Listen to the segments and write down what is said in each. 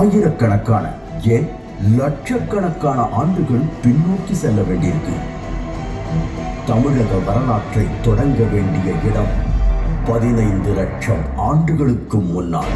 ஆயிரக்கணக்கான ஏன் லட்சக்கணக்கான ஆண்டுகள் பின்னோக்கி செல்ல வேண்டியிருக்கு. தமிழக வரலாற்றை தொடங்க வேண்டிய இடம் 15 லட்சம் ஆண்டுகளுக்கு முன்னால்.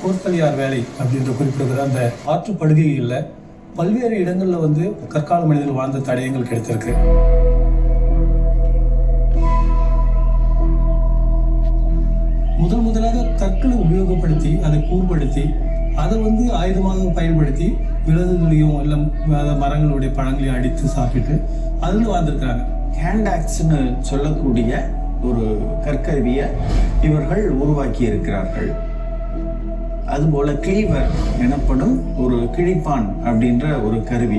கோர்த்தலியார் வேலை அப்படின்ற குறிப்பிடுகிற அந்த ஆற்றுப்படுகைகளில் பல்வேறு இடங்களில் வந்து கற்கால மனிதர்கள் வாழ்ந்த தடயங்கள் கிடைத்திருக்கு. முதலாக கற்களை உபயோகப்படுத்தி அதை கூர்படுத்தி அதை வந்து ஆயுதமாக பயன்படுத்தி விலங்குகளையும் எல்லாம் மரங்களுடைய பழங்களையும் அடித்து சாப்பிட்டு அதில் வாழ்ந்திருக்கிறாங்க. ஹேண்ட் ஆக்ஸ்ன்னு சொல்லக்கூடிய ஒரு கற்கருவியை இவர்கள் உருவாக்கி இருக்கிறார்கள். அதுபோல கிளீவர் எனப்படும் ஒரு கிழிப்பான் அப்படின்ற ஒரு கருவி,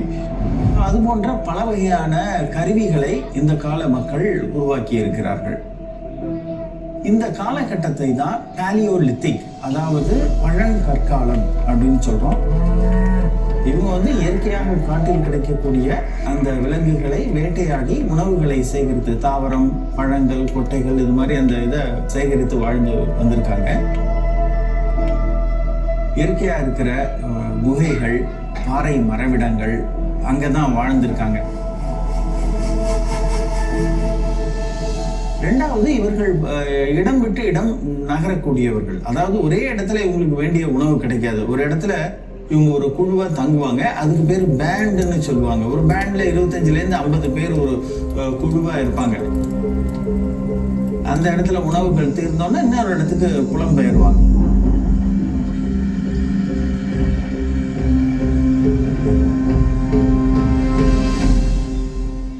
அது போன்ற பல வகையான கருவிகளை இந்த கால மக்கள் உருவாக்கி இருக்கிறார்கள். இந்த காலகட்டத்தை தான் பாலியோலித்திக், அதாவது பழங்கற்காலம் அப்படின்னு சொல்றோம். இவங்க வந்து இயற்கையாக காட்டில் கிடைக்கக்கூடிய அந்த விலங்குகளை வேட்டையாடி உணவுகளை சேகரித்து, தாவரம், பழங்கள், கொட்டைகள் இது மாதிரி அந்த இதை சேகரித்து வாழ்ந்து வந்திருக்காங்க. இயற்கையா இருக்கிற குகைகள், பாறை மரவிடங்கள் அங்கதான் வாழ்ந்திருக்காங்க. ரெண்டாவது, இவர்கள் இடம் விட்டு இடம் நகரக்கூடியவர்கள். அதாவது ஒரே இடத்துல இவங்களுக்கு வேண்டிய உணவு கிடைக்காது. ஒரு இடத்துல இவங்க ஒரு குழுவா தங்குவாங்க. அதுக்கு பேர் பேண்டுன்னு சொல்லுவாங்க. ஒரு பேண்ட்ல 25 to 50 பேர் ஒரு குழுவா இருப்பாங்க. அந்த இடத்துல உணவுகள் தீர்ந்தோன்னா இன்னொரு இடத்துக்கு புலம்பெயர்வாங்க.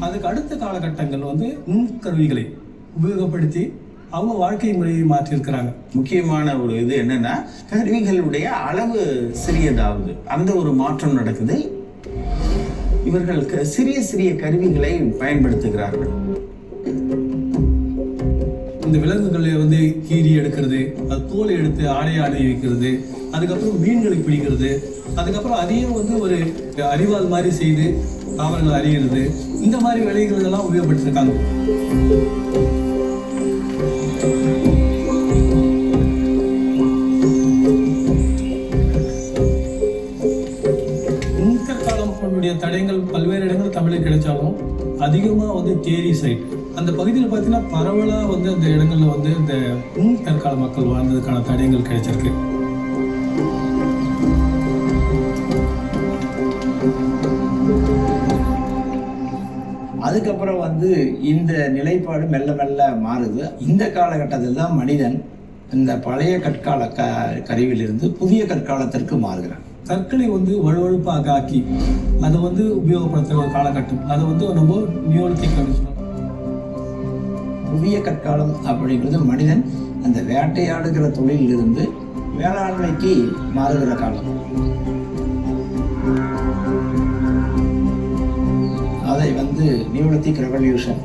அதுக்கு அடுத்த காலகட்டங்கள் வந்து நுண்கருவிகளை உபயோகப்படுத்தி அவங்க வாழ்க்கை முறையை மாற்றியிருக்கிறாங்க. முக்கியமான ஒரு இது என்னன்னா, கருவிகளுடைய அளவு சிறியதாவது அந்த ஒரு மாற்றம் நடக்குது. இவர்கள் சிறிய சிறிய கருவிகளை பயன்படுத்துகிறார்கள். இந்த விலங்குகளை வந்து கீறி எடுக்கிறது, அது தோலை எடுத்து ஆடை வைக்கிறது, அதுக்கப்புறம் மீன்களை பிடிக்கிறது, அதுக்கப்புறம் அதையும் வந்து ஒரு அறிவால் மாதிரி செய்து தாவரங்கள் அறிகிறது, இந்த மாதிரி வேலைகள் எல்லாம் உபயோகப்படுத்திருக்காங்க. முன்கற்காலங்களுடைய தடயங்கள் பல்வேறு இடங்கள் தமிழில் கிடைச்சாலும் அதிகமாக வந்து தேரி சைட் அந்த பகுதியில் பார்த்தீங்கன்னா பரவலாக வந்து அந்த இடங்கள்ல வந்து இந்த முன்கற்கால மக்கள் வாழ்ந்ததுக்கான தடயங்கள் கிடைச்சிருக்கு. அதுக்கப்புறம் வந்து இந்த நிலைப்பாடு மெல்ல மெல்ல மாறுது. இந்த காலகட்டத்தில் தான் மனிதன் இந்த பழைய கற்கால கருவியிலிருந்து புதிய கற்காலத்திற்கு மாறுகிறான். கற்களை வந்து வலுவழுப்பாக ஆக்கி அதை வந்து உபயோகப்படுத்துகிற ஒரு காலகட்டம், அதை வந்து நம்ம நியோலித்திக் அப்படின்னு சொல்றோம். புதிய கற்காலம் அப்படிங்கிறது மனிதன் அந்த வேட்டையாடுகிற தொழிலிருந்து வேளாண்மைக்கு மாறுகிற காலம். அதை வந்து நியோலித்திக் ரெவல்யூஷன்,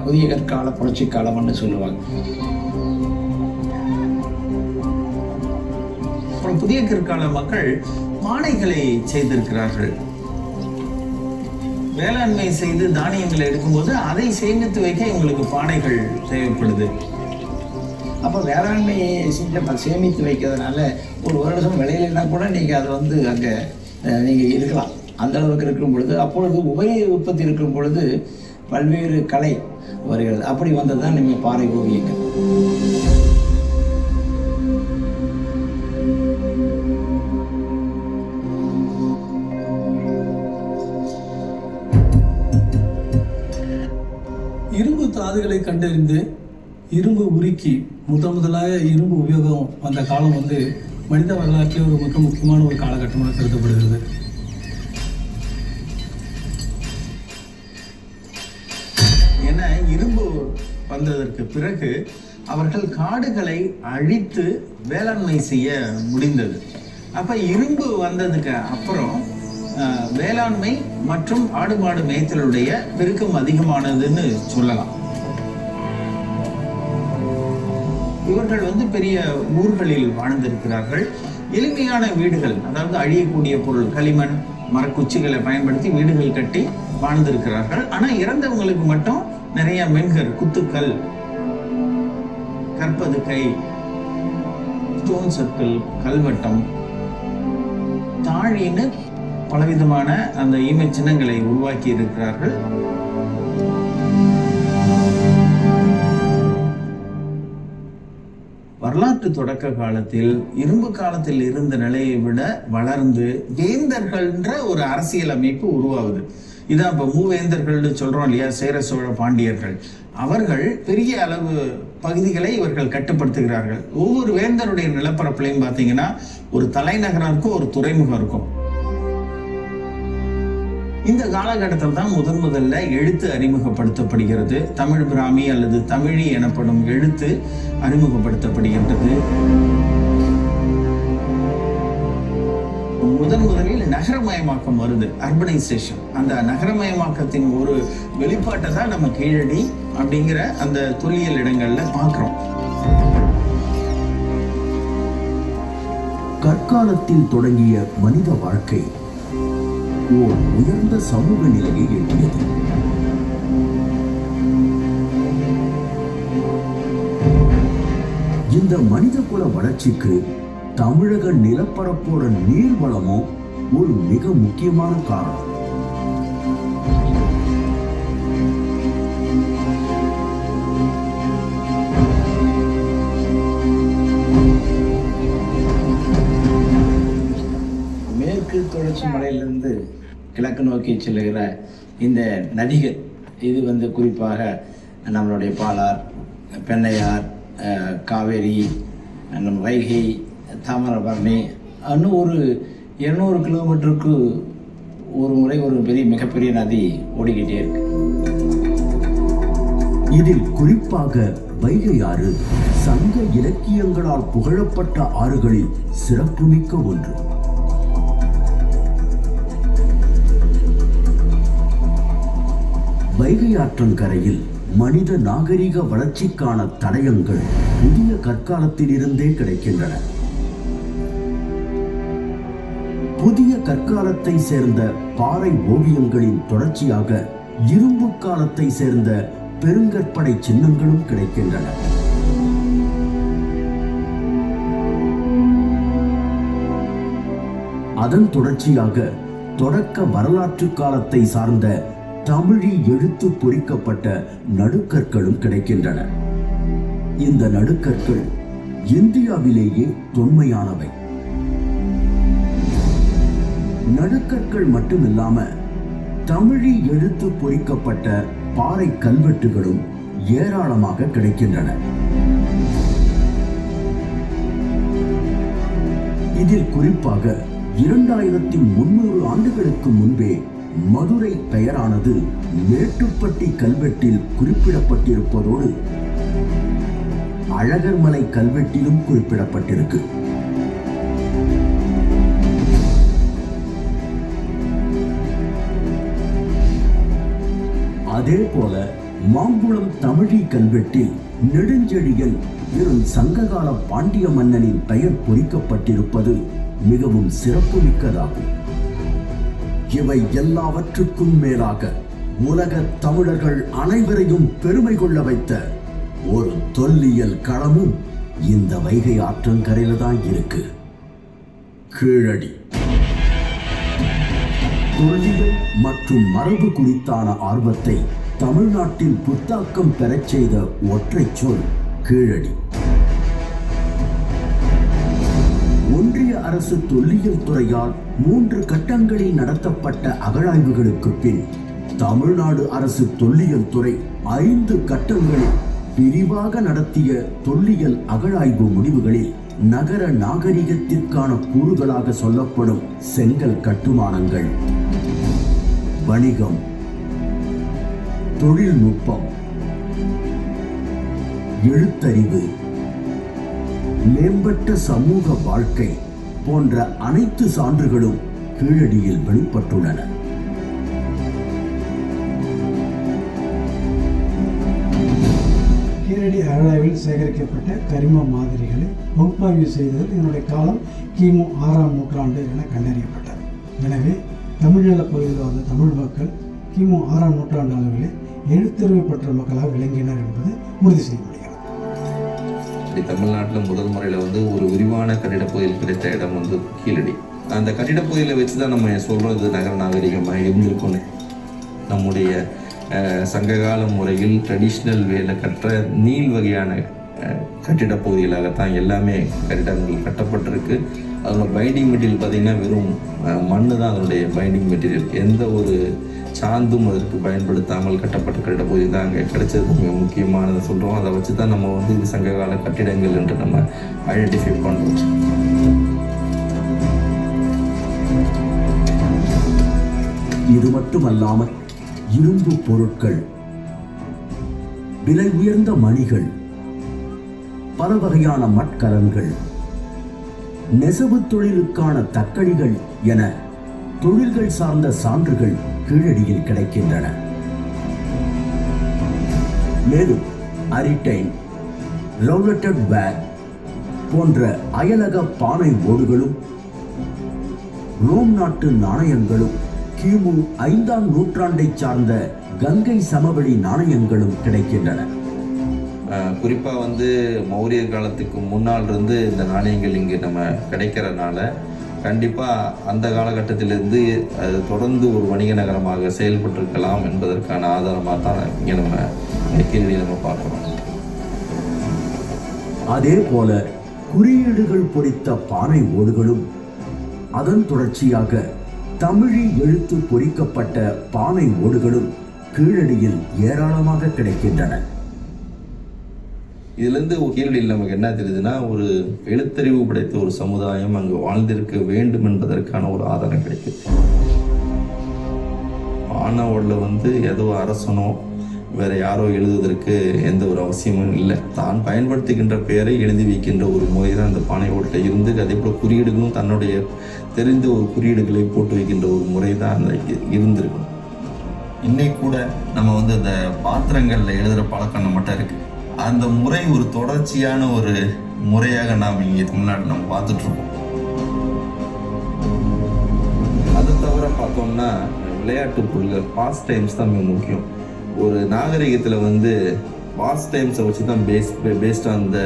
புதிய கற்கால புரட்சி காலம்னு சொல்லுவாங்க. புதிய கற்கால மக்கள் பானைகளை செய்திருக்கிறார்கள். வேளாண்மை செய்து தானியங்களை எடுக்கும்போது அதை சேமித்து வைக்க இவங்களுக்கு பானைகள் தேவைப்படுது. அப்போ வேளாண்மையை சேமித்து வைக்கிறதுனால ஒரு வருடம் விளையிலன்னா கூட நீங்கள் அதை வந்து அங்கே நீங்கள் இருக்கலாம். அந்த அளவுக்கு இருக்கும் பொழுது, அப்பொழுது உபரி உற்பத்தி இருக்கும் பொழுது பல்வேறு கலை வருகிறது. அப்படி வந்தது தான் நம்ம பாறை ஓவியங்கள். இரும்பு தாதுகளை கண்டறிந்து இரும்பு உருக்கி முதலாக இரும்பு உபயோகம் வந்த காலம் வந்து மனித வரலாற்றில் ஒரு மிக முக்கியமான ஒரு காலகட்டமாக கருதப்படுகிறது. ஏன்னா இரும்பு வந்ததற்கு பிறகு அவர்கள் காடுகளை அழித்து வேளாண்மை செய்ய முடிந்தது. அப்போ இரும்பு வந்ததுக்கு அப்புறம் வேளாண்மை மற்றும் ஆடு மாடு மேய்த்தலுடைய பெருக்கம் அதிகமானதுன்னு சொல்லலாம். இவர்கள் வந்து பெரிய ஊர்களில் வாழ்ந்திருக்கிறார்கள். எளிமையான வீடுகள், அதாவது அழியக்கூடிய பொருள், களிமண் மரக்குச்சிகளை பயன்படுத்தி வீடுகள் கட்டி வாழ்ந்திருக்கிறார்கள். ஆனா இறந்தவங்களுக்கு மட்டும் நிறைய மென்கர், குத்துக்கள், கற்பதுக்கை, ஸ்டோன் சர்க்கிள், கல்வட்டம், தாழின்னு பலவிதமான அந்த ஈமை சின்னங்களை உருவாக்கி இருக்கிறார்கள். வரலாற்று தொடக்க காலத்தில் இரும்பு காலத்தில் இருந்த நிலையை விட வளர்ந்து வேந்தர்கள்ன்ற ஒரு அரசியல் அமைப்பு உருவாகுது. இதான் இப்போ மூவேந்தர்கள்னு சொல்றோம் இல்லையா, சேர சோழ பாண்டியர்கள். அவர்கள் பெரிய அளவு பகுதிகளை இவர்கள் கட்டுப்படுத்துகிறார்கள். ஒவ்வொரு வேந்தருடைய நிலப்பரப்புலையும் பார்த்தீங்கன்னா ஒரு தலைநகரம் இருக்கும், ஒரு துறைமுகம் இருக்கும். இந்த காலகட்டத்தில் தான் முதல்ல எழுத்து அறிமுகப்படுத்தப்படுகிறது. தமிழ் பிராமி அல்லது தமிழி எனப்படும் எழுத்து அறிமுகப்படுத்தப்படுகின்றது. முதலில் நகரமயமாக்கம் வருது, அர்பனைசேஷன். அந்த நகரமயமாக்கத்தின் ஒரு வெளிப்பாட்டை தான் நம்ம கீழடி அப்படிங்கிற அந்த தொல்லியல் இடங்கள்ல பார்க்கிறோம். கற்காலத்தில் தொடங்கிய மனித வாழ்க்கை ஓர் உயர்ந்த சமூக நிலையை எட்டியது. இந்த மனித குல வளர்ச்சிக்கு தமிழக நிலப்பரப்போட நீர்வளமும் ஒரு மிக முக்கியமான காரணம். மேற்கு தொடர்ச்சி மலையிலிருந்து கிழக்கு நோக்கி செல்லுகிற இந்த நதிகள், இது வந்து குறிப்பாக நம்மளுடைய பாலார், பெண்ணையார், காவேரி, நம்ம வைகை, தாமிரபரணி, இன்னும் ஒரு 200 கிலோமீட்டருக்கு ஒரு முறை ஒரு மிகப்பெரிய நதி ஓடிக்கிட்டே இருக்கு. இதில் குறிப்பாக வைகை ஆறு சங்க இலக்கியங்களால் புகழப்பட்ட ஆறுகளில் சிறப்புமிக்க ஒன்று. வைகை ஆற்றங்கரையில் மனித நாகரிக வளர்ச்சிக்கான தடயங்கள் புதிய கற்காலத்திலிருந்தே கிடைக்கின்றன. புதிய கற்காலத்தை சேர்ந்த பாறை ஓவியங்களின் தொடர்ச்சியாக இரும்பு காலத்தை சேர்ந்த பெருங்கற்படை சின்னங்களும் கிடைக்கின்றன. அதன் தொடர்ச்சியாக தொடக்க வரலாற்று காலத்தை சார்ந்த தமிழி எழுத்து பொறிக்கப்பட்ட நடுக்கற்களும் கிடைக்கின்றன. இந்த நடுக்கற்கள் இந்தியாவிலேயே தொன்மையானவை. நடுக்கற்கள் மட்டுமில்லாம தமிழி எழுத்து பொறிக்கப்பட்ட பாறை கல்வெட்டுகளும் ஏராளமாக கிடைக்கின்றன. இதில் குறிப்பாக 2300 ஆண்டுகளுக்கு முன்பே மதுரை பெயரானது மேட்டுப்பட்டி கல்வெட்டில் குறிப்பிடப்பட்டிருப்பதோடு அழகர்மலை கல்வெட்டிலும் குறிப்பிடப்பட்டிருக்கு. அதே போல மாங்குளம் தமிழி கல்வெட்டில் நெடுஞ்செழியன் வெறும் சங்ககால பாண்டிய மன்னனின் பெயர் பொறிக்கப்பட்டிருப்பது மிகவும் சிறப்புமிக்கதாகும். இவை எல்லாவற்றுக்கும் மேலாக உலக தமிழர்கள் அனைவரையும் பெருமை கொள்ள வைத்த ஒரு தொல்லியல் களமும் இந்த வைகை ஆற்றங்கரையில தான் இருக்கு. கீழடி. தொல்லியல் மற்றும் மரபு குறித்தான ஆர்வத்தை தமிழ்நாட்டில் புத்தாக்கம் பெறச் செய்த ஒற்றை சொல் கீழடி. ஒன்றிய அரசு தொல்லியல் துறையால் 3 கட்டங்களில் நடத்தப்பட்ட அகழாய்வுகளுக்கு பின் தமிழ்நாடு அரசு தொல்லியல் துறை 5 கட்டங்களில் விரிவாக நடத்திய தொல்லியல் அகழாய்வு முடிவுகளில் நகர நாகரிகத்திற்கான கூறுகளாக சொல்லப்படும் செங்கல் கட்டுமானங்கள், வணிகம், தொழில்நுட்பம், எழுத்தறிவு, மேம்பட்ட சமூக வாழ்க்கை போன்ற அனைத்து சான்றுகளும் கீழடியில் வெளிப்பட்டுள்ளன. கீழடி அகழாய்வில் சேகரிக்கப்பட்ட கரிம மாதிரிகளை பகுப்பாய்வு செய்ததில் இதனுடைய காலம் கிமு 6ஆம் நூற்றாண்டு என கண்டறியப்பட்டது. எனவே தமிழ்நில பகுதியில் வாழ்ந்த தமிழ் மக்கள் கிமு 6ஆம் நூற்றாண்டு அளவிலே எழுத்தறிவு பெற்ற மக்களாக விளங்கினர் என்பது உறுதி செய்யப்படுகிறது. தமிழ்நாட்டில் முதல் முறையில் ஒரு விரிவான கட்டிடப் பகுதியில் கிடைத்த இடம் கீழடி. அந்த கட்டிடப் பகுதியில் வச்சு தான் நம்ம சொல்கிறது நகர நாகரிகமாக இருந்திருக்கும்னு. நம்முடைய சங்ககால முறையில் ட்ரெடிஷ்னல் வேலை கட்டுற நீள் வகையான கட்டிடப் பகுதிகளாகத்தான் எல்லாமே கட்டிடங்கள் கட்டப்பட்டிருக்கு. அதோட பைண்டிங் மெட்டீரியல் பார்த்திங்கன்னா வெறும் மண் தான் அதனுடைய பைண்டிங் மெட்டீரியல். எந்த ஒரு சாந்தும் அதற்கு பயன்படுத்தாமல் கட்டப்பட்ட கட்டிட பகுதி தான் அங்கே கிடைச்சது மிக முக்கியமானதை சொல்கிறோம். அதை வச்சு தான் நம்ம இது சங்ககால கட்டிடங்கள் என்று நம்ம ஐடென்டிஃபை பண்ணுறோம். இது மட்டுமல்லாமல் இரும்பு பொருட்கள், விலை உயர்ந்த மணிகள், பல வகையான மட்கலன்கள், நெசவு தொழிலுக்கான தக்கடிகள் என தொழில்கள் சார்ந்த சான்றுகள் கீழடியில் கிடைக்கின்றன. மேலும் அரிட்டைன், ரவுலட்டட் பேக் போன்ற அயலக பானை ஓடுகளும் ரோம் நாட்டு நாணயங்களும் கிமு 5ஆம் நூற்றாண்டை சார்ந்த கங்கை சமவெளி நாணயங்களும் கிடைக்கின்றன. குறிப்பாக மௌரியர் காலத்துக்கு முன்னால் இருந்து இந்த நாணயங்கள் இங்கே நம்ம கிடைக்கிறனால கண்டிப்பாக அந்த காலகட்டத்திலிருந்து அது தொடர்ந்து ஒரு வணிக நகரமாக செயல்பட்டிருக்கலாம் என்பதற்கான ஆதாரமாக தான் இங்கே நம்ம கீழடி நம்ம பார்க்குறோம். அதே போல குறியீடுகள் பொறித்த பானை ஓடுகளும், அதன் தொடர்ச்சியாக தமிழி எழுத்து பொறிக்கப்பட்ட பானை ஓடுகளும் கீழடியில் ஏராளமாக கிடைக்கின்றன. இதுலேருந்து கீழடியில் நமக்கு என்ன தெரியுதுன்னா, ஒரு எழுத்தறிவு படைத்த ஒரு சமுதாயம் அங்கு வாழ்ந்திருக்க வேண்டும் என்பதற்கான ஒரு ஆதாரம் கிடைக்குது. பானையோடில் ஏதோ அரசனோ வேற யாரோ எழுதுவதற்கு எந்த ஒரு அவசியமும் இல்லை. தான் பயன்படுத்துகின்ற பெயரை எழுதி வைக்கின்ற ஒரு முறை தான் அந்த பானை ஓட்டில் இருந்து, அதே போல் குறியீடுகளும் தன்னுடைய தெரிந்த ஒரு குறியீடுகளை போட்டு வைக்கின்ற ஒரு முறை தான் அந்த இருந்திருக்கும். இன்னைக்கு கூட நம்ம அந்த பாத்திரங்களில் எழுதுகிற பழக்கம் நம்மகிட்ட இருக்குது. அந்த முறை ஒரு தொடர்ச்சியான ஒரு முறையாக நாம் இங்கே தமிழ்நாட்டில் நம்ம பார்த்துட்ருக்கோம். அது தவிர பார்த்தோம்னா விளையாட்டு பொருட்கள், பாஸ்ட் டைம்ஸ் தான் மிக முக்கியம். ஒரு நாகரிகத்தில் பாஸ்ட் டைம்ஸை வச்சு தான் பேஸ்ட் ஆன் த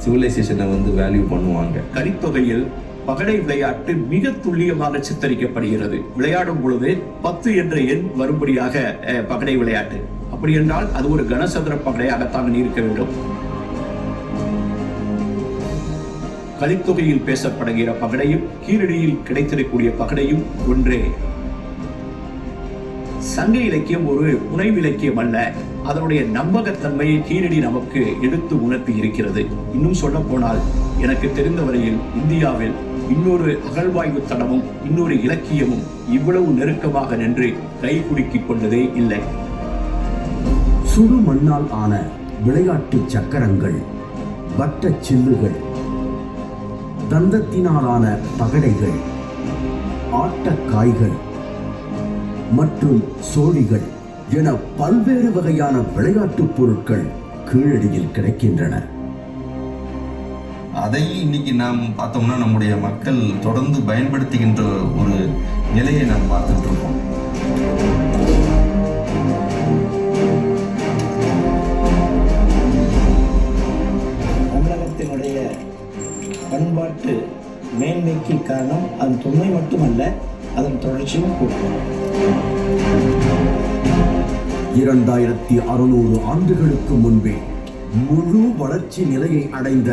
சிவிலைசேஷனை வேல்யூ பண்ணுவாங்க. கலித்தொகையில் பகடை விளையாட்டு மிக துல்லியமாக சித்தரிக்கப்படுகிறது. விளையாடும் பொழுது 10 என்ற எண் வரும்படியாக பகடை விளையாட்டு. அப்படி என்றால் அது ஒரு கனசதுர பகடையாகத்தான் இருக்க வேண்டும். கலித்தொகையில் பேசப்படுகிற பகடையும் கீழடியில் கிடைத்திருக்கக்கூடிய பகடையும் ஒன்றே. சங்க இலக்கியம் ஒரு புனைவு இலக்கியம் அல்ல. அதனுடைய நம்பகத்தன்மையை கீழடி நமக்கு எடுத்து உணர்த்தி இருக்கிறது. இன்னும் சொல்ல போனால் எனக்கு தெரிந்த வரையில் இந்தியாவில் இன்னொரு அகழ்வாய்வு தடமும் இன்னொரு இலக்கியமும் இவ்வளவு நெருக்கமாக நின்று கை குலுக்கிக் கொண்டதே இல்லை. சுடு மண்ணால் ஆன விளையாட்டு சக்கரங்கள், வட்ட சில்லுகள், தந்தத்தினாலான பகடைகள், ஆட்டக்காய்கள் மற்றும் சோழிகள் என பல்வேறு வகையான விளையாட்டுப் பொருட்கள் கீழடியில் கிடைக்கின்றன. அதை இன்னைக்கு நாம் பார்த்தோம்னா நம்முடைய மக்கள் தொடர்ந்து பயன்படுத்துகின்ற ஒரு நிலையை நாம் பார்த்துட்டு இருக்கோம். தமிழகத்தினுடைய பண்பாட்டு மேன்மைக்கு காரணம் அதன் தொன்மை மட்டுமல்ல, அதன் தொடர்ச்சியும் கூட. 2600 ஆண்டுகளுக்கு முன்பே முழு வளர்ச்சி நிலையை அடைந்த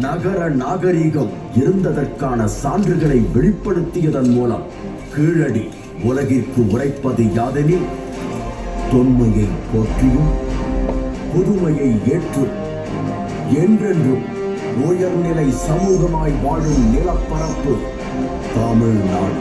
நகர நாகரீகம் இருந்ததற்கான சான்றுகளை வெளிப்படுத்தியதன் மூலம் கீழடி உலகிற்கு உரைப்பது யாதெனில், தொன்மையை போற்றியும் புதுமையை ஏற்றும் என்றென்றும் உயர்நிலை சமூகமாய் வாழும் நிலப்பரப்பு தமிழ்நாடு.